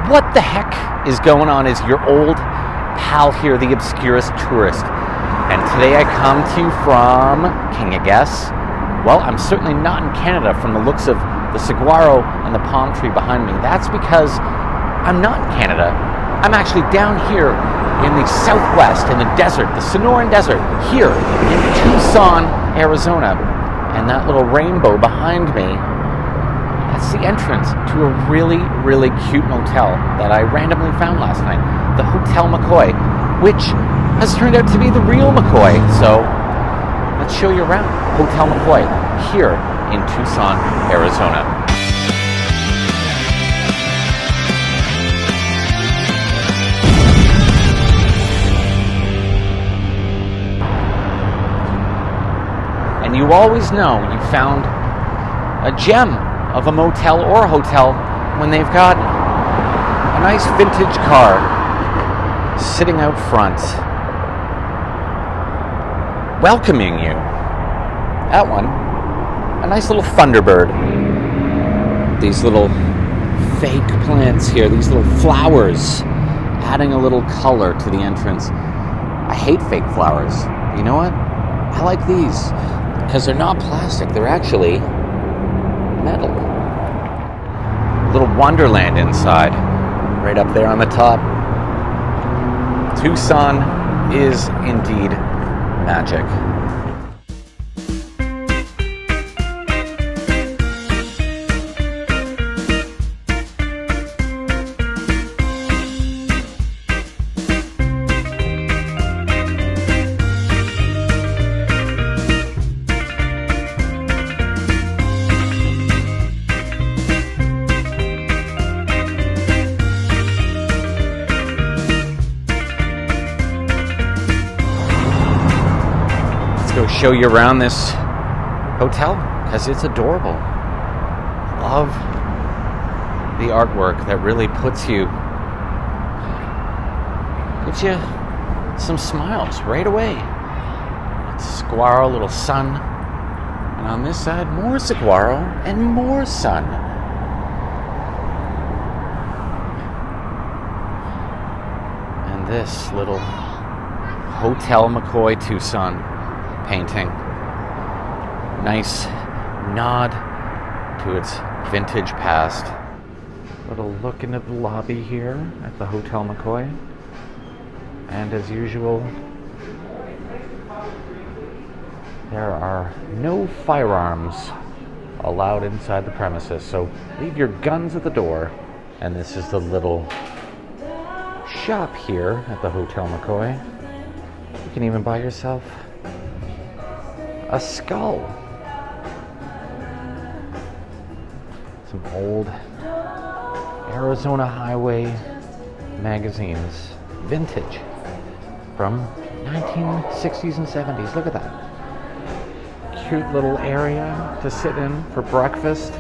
What the heck is going on? Is your old pal here, the Obscurist Tourist. And today I come to you from, can you guess? Well, I'm certainly not in Canada from the looks of the saguaro and the palm tree behind me. That's because I'm not in Canada. I'm actually down here in the southwest, in the desert, the Sonoran Desert, here in Tucson, Arizona. And that little rainbow behind me, that's the entrance to a really, really cute motel that I randomly found last night, the Hotel McCoy, which has turned out to be the real McCoy. So let's show you around Hotel McCoy here in Tucson, Arizona. And you always know you found a gem of a motel or a hotel when they've got a nice vintage car sitting out front, welcoming you. That one, a nice little Thunderbird. These little fake plants here, these little flowers, adding a little color to the entrance. I hate fake flowers. You know what? I like these because they're not plastic. They're actually metal. Little wonderland inside, right up there on the top. Tucson is indeed magic. Show you around this hotel because it's adorable. Love the artwork that really gives you some smiles right away. It's saguaro, little sun, and on this side more saguaro and more sun. And this little Hotel McCoy Tucson painting. Nice nod to its vintage past. Little look into the lobby here at the Hotel McCoy. And as usual, there are no firearms allowed inside the premises, so leave your guns at the door. And this is the little shop here at the Hotel McCoy. You can even buy yourself a skull. Some old Arizona Highway magazines, vintage, from 1960s and 70s. Look at that. Cute little area to sit in for breakfast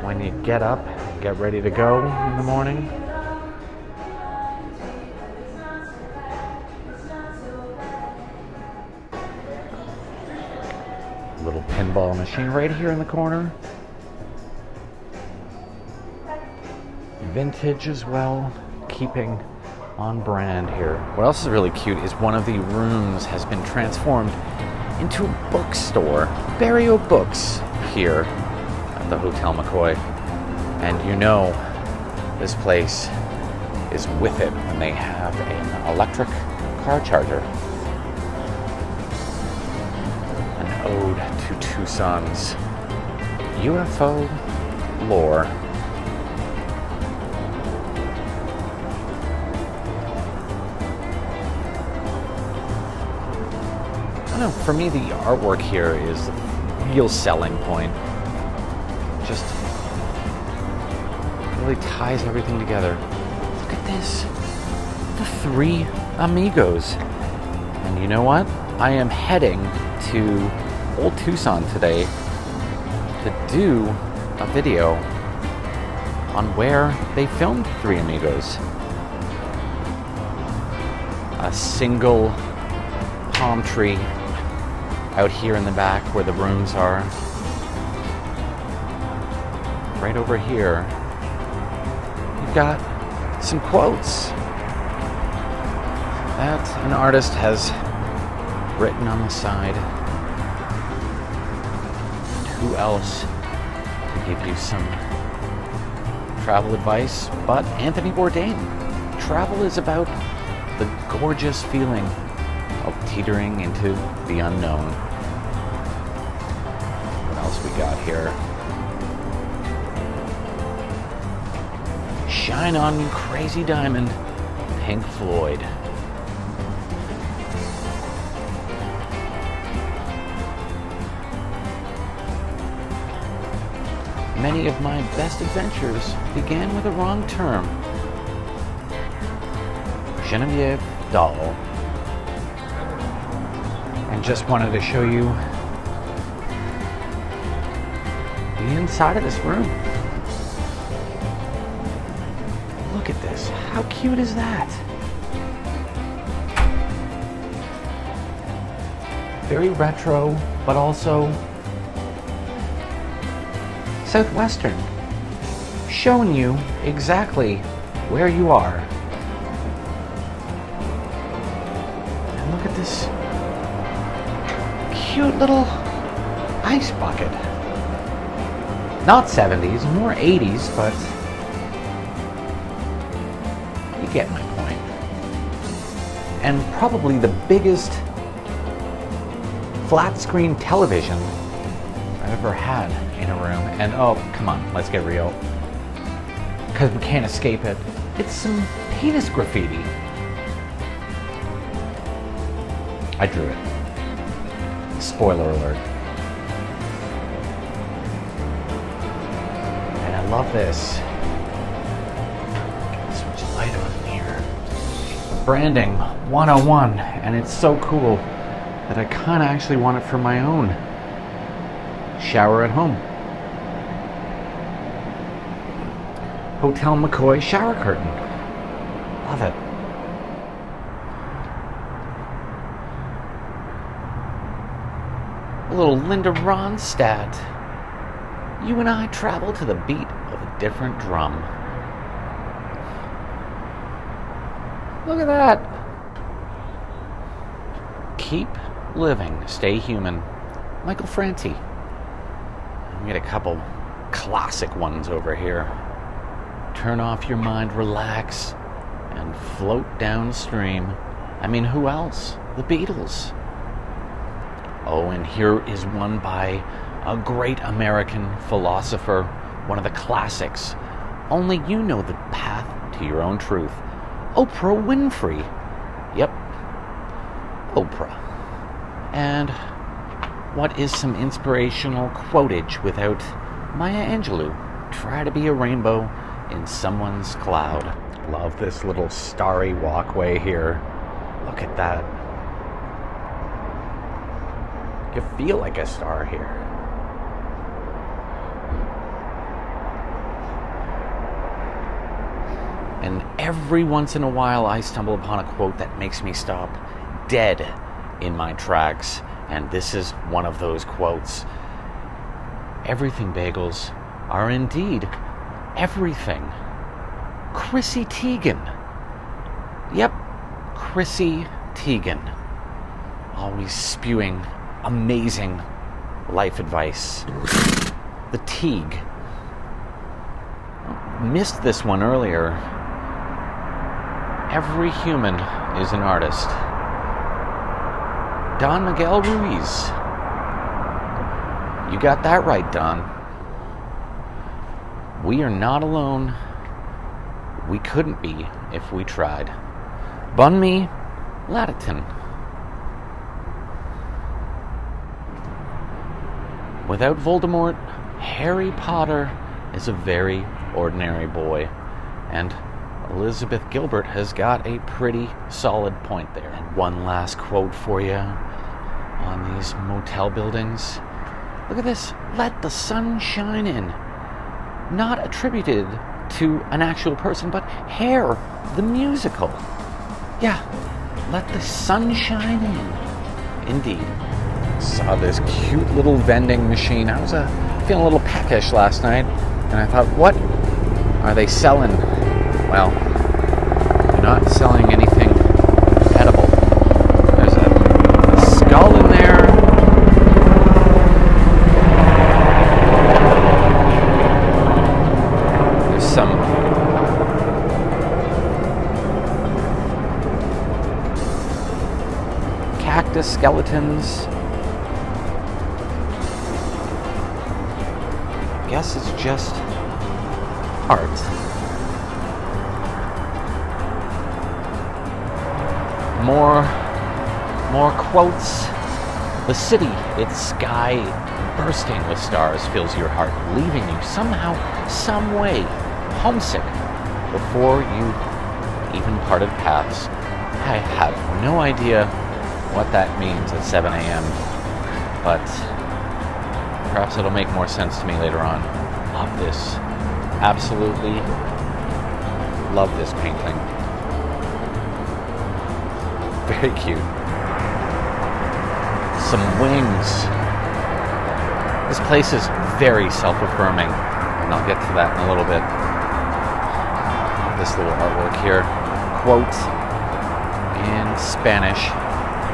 when you get up, get ready to go in the morning. Little pinball machine right here in the corner. Vintage as well, keeping on brand here. What else is really cute is one of the rooms has been transformed into a bookstore. Barrio Books here at the Hotel McCoy. And you know this place is with it when they have an electric car charger. Ode to Tucson's UFO lore. I don't know, for me the artwork here is the real selling point. Just really ties everything together. Look at this. The three amigos. And you know what? I am heading to Old Tucson today to do a video on where they filmed Three Amigos. A single palm tree out here in the back where the rooms are. Right over here, we've got some quotes that an artist has written on the side. And who else to give you some travel advice but Anthony Bourdain. Travel is about the gorgeous feeling of teetering into the unknown. What else we got here? Shine On You Crazy Diamond, Pink Floyd. Many of my best adventures began with a wrong turn. Genevieve Dahl. And just wanted to show you the inside of this room. Look at this. How cute is that? Very retro, but also Southwestern, showing you exactly where you are. And look at this cute little ice bucket. Not 70s, more 80s, but you get my point. And probably the biggest flat screen television I've ever had in a room. And oh, come on, let's get real, because we can't escape it. It's some penis graffiti. I drew it. Spoiler alert. And I love this. Switch the light on here. Branding 101, and it's so cool that I kind of actually want it for my own shower at home. Hotel McCoy shower curtain. Love it. A little Linda Ronstadt. You and I travel to the beat of a different drum. Look at that. Keep living, stay human. Michael Franti. We get a couple classic ones over here. Turn off your mind, relax, and float downstream. I mean, who else? The Beatles. Oh, and here is one by a great American philosopher, one of the classics. Only you know the path to your own truth. Oprah Winfrey. Yep, Oprah. And what is some inspirational quotage without Maya Angelou? Try to be a rainbow in someone's cloud. Love this little starry walkway here. Look at that. You feel like a star here. And every once in a while I stumble upon a quote that makes me stop dead in my tracks. And this is one of those quotes. Everything bagels are indeed everything. Chrissy Teigen. Yep, Chrissy Teigen. Always spewing amazing life advice. The Teague. Missed this one earlier. Every human is an artist. Don Miguel Ruiz. You got that right, Don. We are not alone. We couldn't be if we tried. Bunmi Latiton. Without Voldemort, Harry Potter is a very ordinary boy. And Elizabeth Gilbert has got a pretty solid point there. And one last quote for you on these motel buildings. Look at this. Let the sun shine in. Not attributed to an actual person, but Hair, the musical. Yeah, let the sun shine in. Indeed. Saw this cute little vending machine. I was feeling a little peckish last night, and I thought, what are they selling? well, you're not selling anything edible. There's a skull in there. There's some cactus skeletons. I guess it's just art. More quotes. The city, its sky bursting with stars, fills your heart, leaving you somehow, some way, homesick before you even parted paths. I have no idea what that means at 7 a.m., but perhaps it'll make more sense to me later on. Love this. Absolutely love this painting. Very cute. Some wings. This place is very self-affirming, and I'll get to that in a little bit. This little artwork here. Quote in Spanish.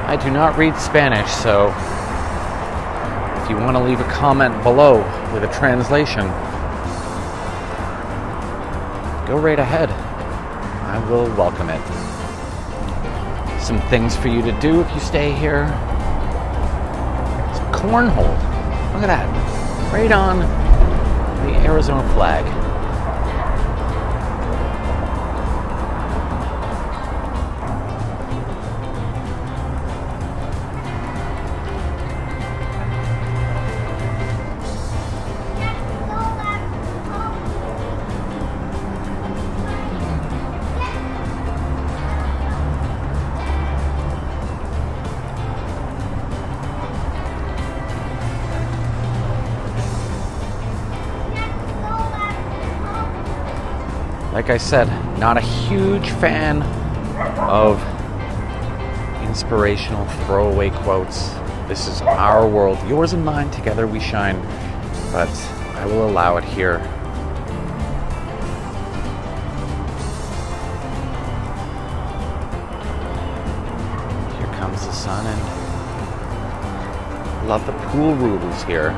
I do not read Spanish, so if you want to leave a comment below with a translation, go right ahead. I will welcome it. Some things for you to do if you stay here. It's cornhole. Look at that. Right on the Arizona flag. Like I said, not a huge fan of inspirational throwaway quotes. This is our world, yours and mine, together we shine, but I will allow it here. Here comes the sun, and love the pool rules here.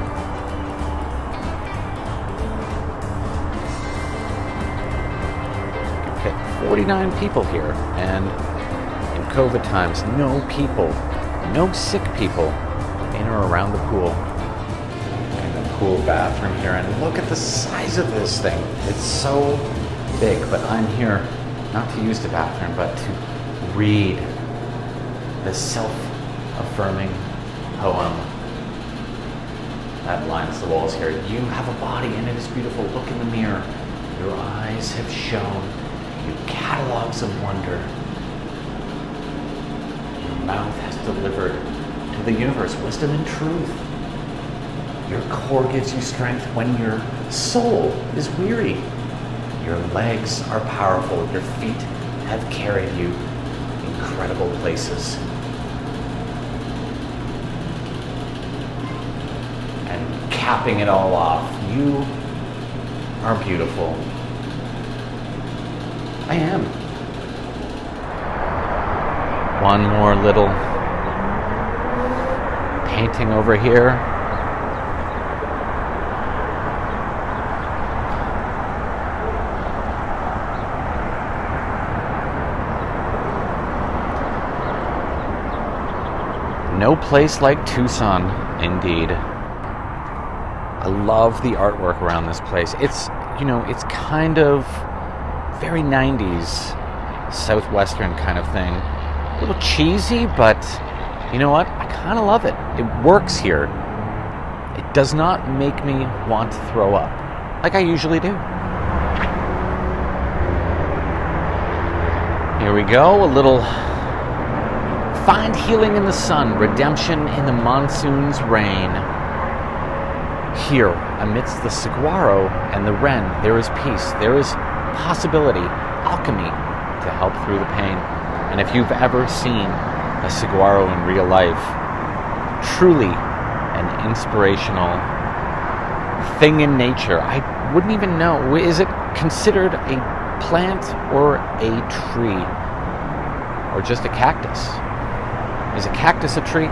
49 people here, and in COVID times, no people, no sick people in or around the pool. And the pool bathroom here, and look at the size of this thing. It's so big, but I'm here not to use the bathroom, but to read the self-affirming poem that lines the walls here. You have a body and it is beautiful. Look in the mirror. Your eyes have shone. Catalogs of wonder. Your mouth has delivered to the universe wisdom and truth. Your core gives you strength when your soul is weary. Your legs are powerful. Your feet have carried you incredible places. And capping it all off, you are beautiful. I am. One more little painting over here. No place like Tucson, indeed. I love the artwork around this place. It's, it's kind of very 90s, Southwestern kind of thing. A little cheesy, but you know what? I kind of love it. It works here. It does not make me want to throw up, like I usually do. Here we go, a little find healing in the sun, redemption in the monsoon's rain. Here, amidst the saguaro and the wren, there is peace. There is possibility, alchemy to help through the pain. And if you've ever seen a saguaro in real life, truly an inspirational thing in nature. I wouldn't even know. Is it considered a plant or a tree? Or just a cactus? Is a cactus a tree?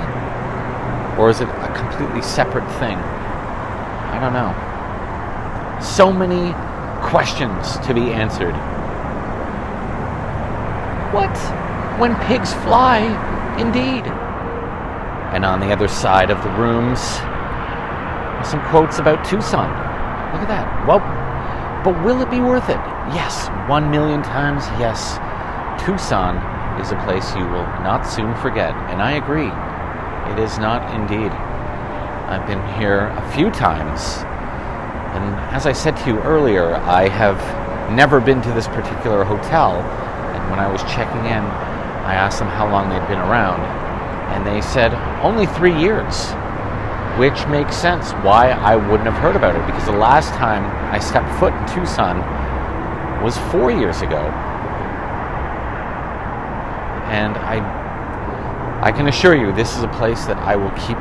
Or is it a completely separate thing? I don't know. So many questions to be answered. What? When pigs fly, indeed. And on the other side of the rooms, some quotes about Tucson. Look at that. Well, but will it be worth it? Yes. 1 million times yes. Tucson is a place you will not soon forget. And I agree. It is not indeed. I've been here a few times. And as I said to you earlier, I have never been to this particular hotel. And when I was checking in, I asked them how long they'd been around. And they said only 3 years. Which makes sense why I wouldn't have heard about it. Because the last time I stepped foot in Tucson was 4 years ago. And I can assure you, this is a place that I will keep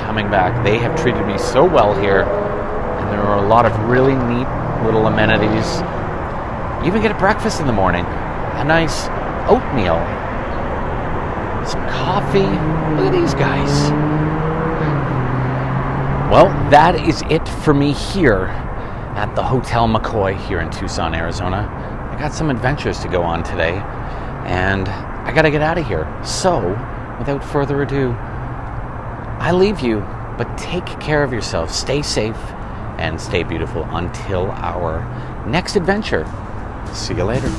coming back. They have treated me so well here, and there are a lot of really neat little amenities. You even get a breakfast in the morning, a nice oatmeal, some coffee. Look at these guys. Well, that is it for me here at the Hotel McCoy here in Tucson, Arizona. I got some adventures to go on today, and I gotta get out of here. So, without further ado, I leave you, but take care of yourself, stay safe, and stay beautiful until our next adventure. See you later.